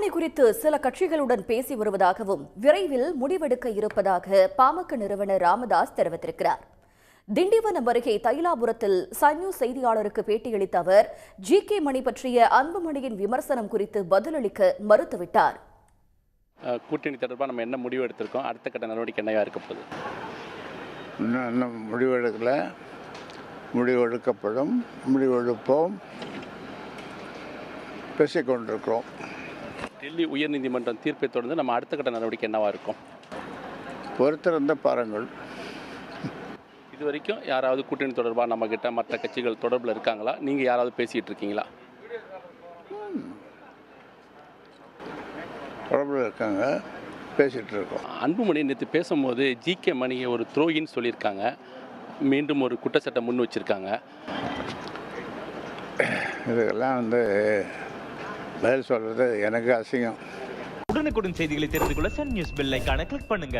அன்புமணி குறித்து சில கட்சிகளுடன் பேசி வருவதாகவும் விரைவில் முடிவெடுக்க இருப்பதாக பாமக நிறுவனர் ராமதாஸ் தெரிவித்திருக்கிறார். திண்டிவனம் அருகே தைலாபுரத்தில் சன் நியூஸ் செய்தியாளருக்கு பேட்டியளித்த அவர் ஜி.கே. மணி பற்றிய அன்புமணியின் விமர்சனம் குறித்து பதிலளிக்க மறுத்துவிட்டார். கூட்டணி தொடர்பாக நம்ம என்ன முடிவு எடுத்திருக்கோம், அடுத்த கட்ட நடவடிக்கை என்னவா இருக்க போகுது? இன்னும் முடிவெடுக்கல, முடிவெடுக்கப்படும், முடிவெடுப்போம், பேசிக்கொண்டிருக்கிறோம். டெல்லி உயர்நீதிமன்றம் தீர்ப்பை தொடர்ந்து நம்ம அடுத்த கட்ட நடவடிக்கை என்னவா இருக்கும்? பொறுத்திருந்த பாருங்கள். இது வரைக்கும் யாராவது கூட்டணி தொடர்பாக நம்ம கிட்ட மற்ற கட்சிகள் தொடர்பில் இருக்காங்களா? நீங்கள் யாராவது பேசிகிட்டு இருக்கீங்களா? தொடர்பில் இருக்காங்க, பேசிகிட்டு இருக்கோம். அன்புமணி நேற்று பேசும்போது ஜி.கே. மணியை ஒரு துரோகின்னு சொல்லியிருக்காங்க. மீண்டும் ஒரு குற்றச்சாட்டை முன் வச்சுருக்காங்க. இதுக்கெல்லாம் பதில் சொல்கிறது எனக்கு அசிங்கம். உடனுக்குடன் செய்திகளை தெரிந்து கொள்ள சன் நியூஸ் பெல் ஐகானை கிளிக் பண்ணுங்க.